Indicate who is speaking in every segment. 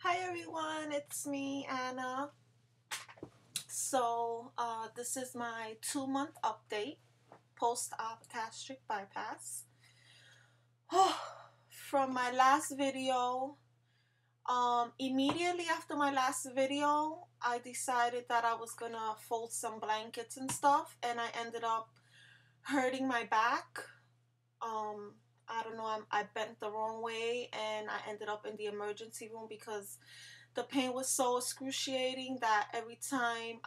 Speaker 1: Hi everyone, it's me, Anna. This is my 2 month update post op gastric bypass. From my last video, immediately after my last video, I decided that I was gonna fold some blankets and stuff, and I ended up hurting my back. I don't know, I bent the wrong way, and I ended up in the emergency room because the pain was so excruciating that every time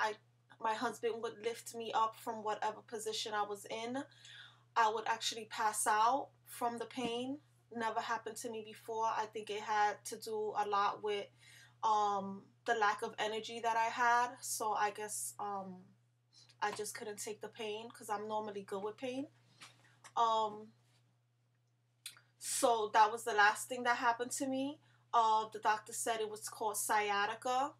Speaker 1: my husband would lift me up from whatever position I was in, I would actually pass out from the pain. Never happened to me before. I think it had to do a lot with the lack of energy that I had. So I guess I just couldn't take the pain because I'm normally good with pain. Um, so that was the last thing that happened to me. The doctor said it was called sciatica.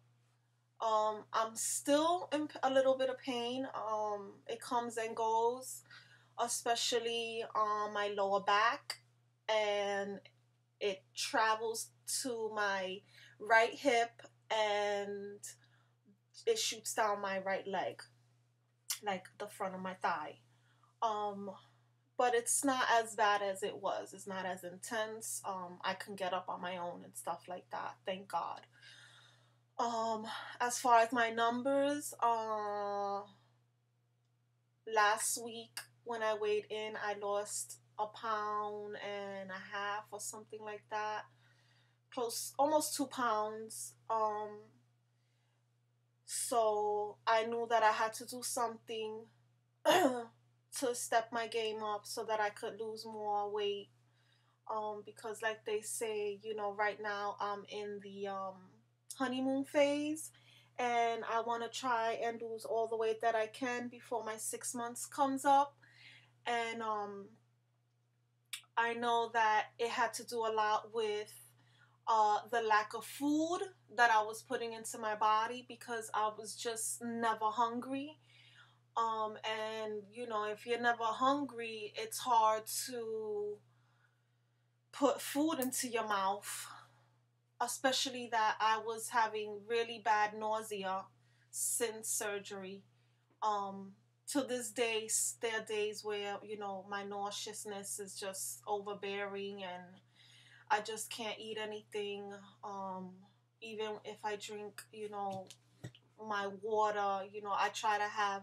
Speaker 1: I'm still in a little bit of pain. It comes and goes, especially on my lower back, and it travels to my right hip and it shoots down my right leg, like the front of my thigh. Um, but it's not as bad as it was. It's not as intense. I can get up on my own and stuff like that. Thank God. Um, as far as my numbers, last week when I weighed in, I lost a pound and a half or something like that. Close, almost 2 pounds. So I knew that I had to do something to step my game up so that I could lose more weight. Because like they say, right now I'm in the honeymoon phase, and I want to try and lose all the weight that I can before my 6 months comes up. And I know that it had to do a lot with the lack of food that I was putting into my body because I was just never hungry. And if you're never hungry, it's hard to put food into your mouth, especially that I was having really bad nausea since surgery. Um, to this day, there are days where, my nauseousness is just overbearing and I just can't eat anything. Um, Even if I drink, my water, I try to have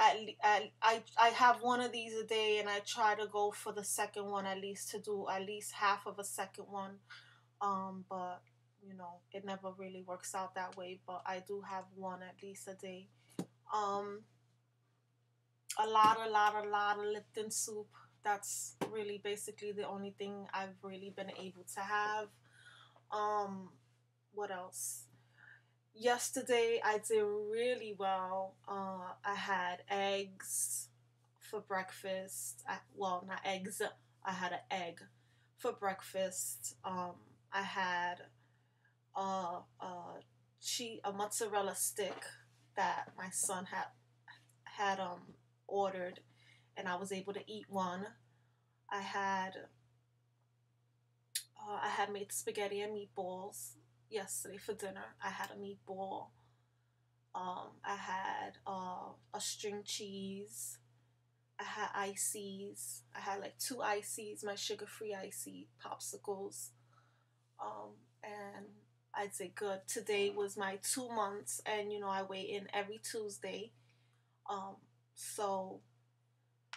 Speaker 1: I have one of these a day, and I try to go for the second one at least to do at least half of a second one. But it never really works out that way. But I do have one at least a day. Um, a lot of Lipton soup. That's really basically the only thing I've really been able to have. Um, what else? Yesterday I did really well. I had eggs for breakfast. Well, not eggs. I had an egg for breakfast. I had a mozzarella stick that my son had ordered, and I was able to eat one. I had I had made spaghetti and meatballs yesterday for dinner. I had a meatball. I had a string cheese. I had ices. I had like two ices, my sugar-free icy popsicles. And I'd say good. Today was my 2 months, and I weigh in every Tuesday. Um, so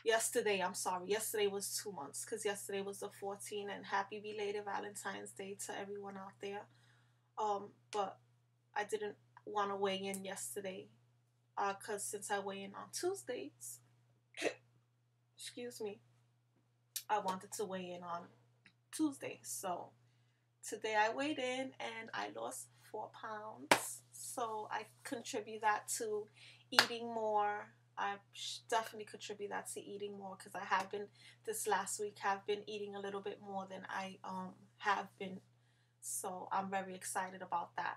Speaker 1: yesterday was 2 months because yesterday was the 14th, and happy belated Valentine's Day to everyone out there. But I didn't want to weigh in yesterday because since I weigh in on Tuesdays, excuse me, I wanted to weigh in on Tuesday. So today I weighed in and I lost 4 pounds. So I contribute that to eating more. I definitely contribute that to eating more because I have been this last week have been eating a little bit more than I have been. So I'm very excited about that.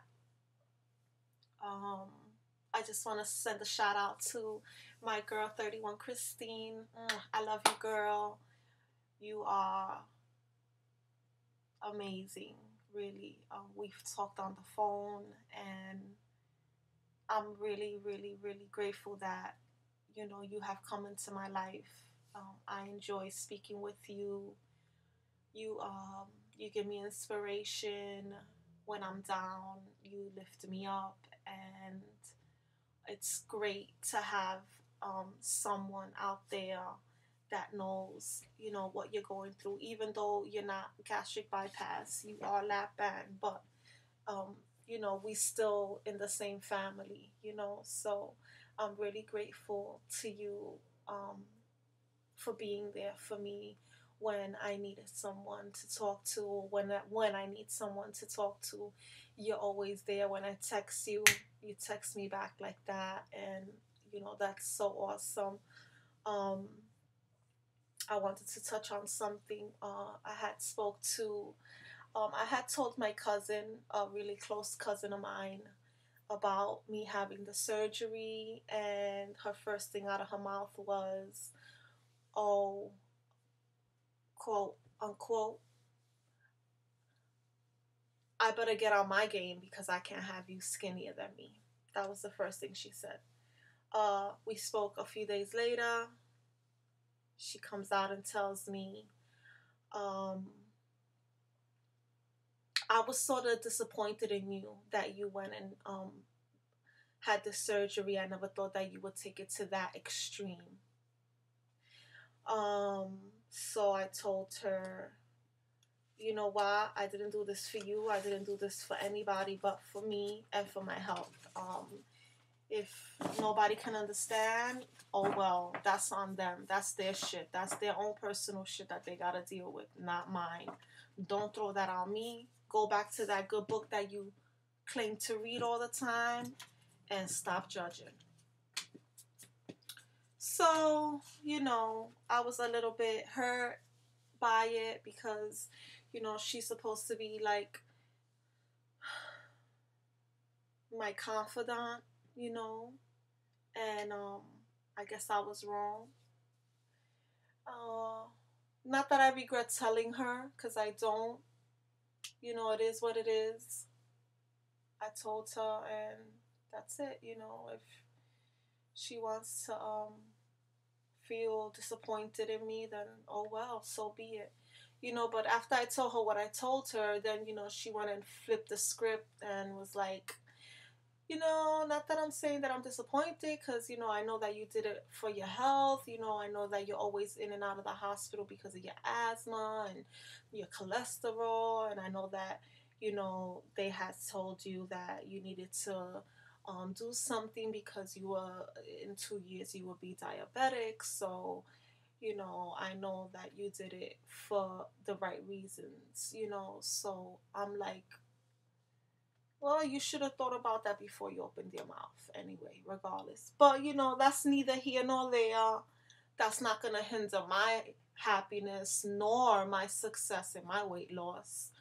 Speaker 1: Um, I just want to send a shout out to my girl 31 Christine. I love you, girl. You are amazing. really. We've talked on the phone, and I'm really, really, really grateful that, you have come into my life. I enjoy speaking with you. You, um, you give me inspiration when I'm down. You lift me up, and it's great to have someone out there that knows, what you're going through. Even though you're not gastric bypass, you are lap band, but um, we still in the same family. So I'm really grateful to you um, for being there for me when I needed someone to talk to, or when I need someone to talk to. You're always there. When I text you, you text me back like that, and that's so awesome. Um, I wanted to touch on something. I had told my cousin, a really close cousin of mine, about me having the surgery, and her first thing out of her mouth was, "Oh, quote unquote, I better get on my game because I can't have you skinnier than me." That was the first thing she said. We spoke a few days later. She comes out and tells me, um, "I was sort of disappointed in you that you went and had the surgery. I never thought that you would take it to that extreme." So I told her, "You know what? I didn't do this for you. I didn't do this for anybody but for me and for my health. If nobody can understand, oh well, that's on them. That's their shit. That's their own personal shit that they gotta deal with, not mine. Don't throw that on me. Go back to that good book that you claim to read all the time and stop judging." So, I was a little bit hurt by it because, she's supposed to be like my confidant, you know, and I guess I was wrong. Uh, Not that I regret telling her, because I don't. It is what it is. I told her, and that's it. If she wants to feel disappointed in me, then oh well, so be it. But after I told her what I told her, then she went and flipped the script and was like, not that I'm saying that I'm disappointed, because I know that you did it for your health. I know that you're always in and out of the hospital because of your asthma and your cholesterol, and I know that they had told you that you needed to do something because you were in 2 years you will be diabetic. So I know that you did it for the right reasons. So I'm like, well, you should have thought about that before you opened your mouth anyway, regardless. But, that's neither here nor there. That's not going to hinder my happiness nor my success in my weight loss,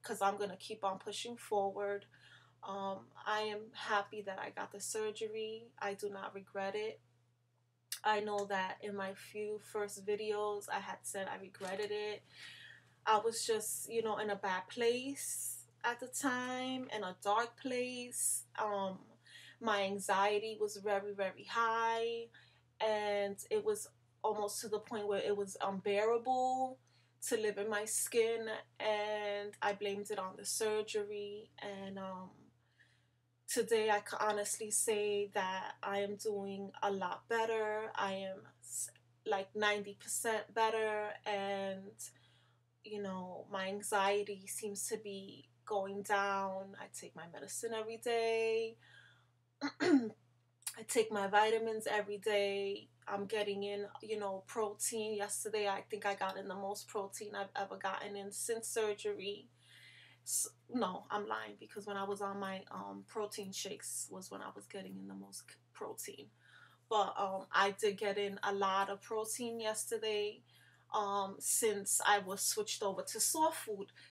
Speaker 1: because I'm going to keep on pushing forward. I am happy that I got the surgery. I do not regret it. I know that in my few first videos, I had said I regretted it. I was just, in a bad place at the time, in a dark place. My anxiety was very, very high, and it was almost to the point where it was unbearable to live in my skin, and I blamed it on the surgery. And today I can honestly say that I am doing a lot better. I am like 90% better, and my anxiety seems to be going down. I take my medicine every day. I take my vitamins every day. I'm getting in, protein. Yesterday, I think I got in the most protein I've ever gotten in since surgery. So, no, I'm lying, because when I was on my protein shakes was when I was getting in the most protein. But I did get in a lot of protein yesterday, since I was switched over to soft food.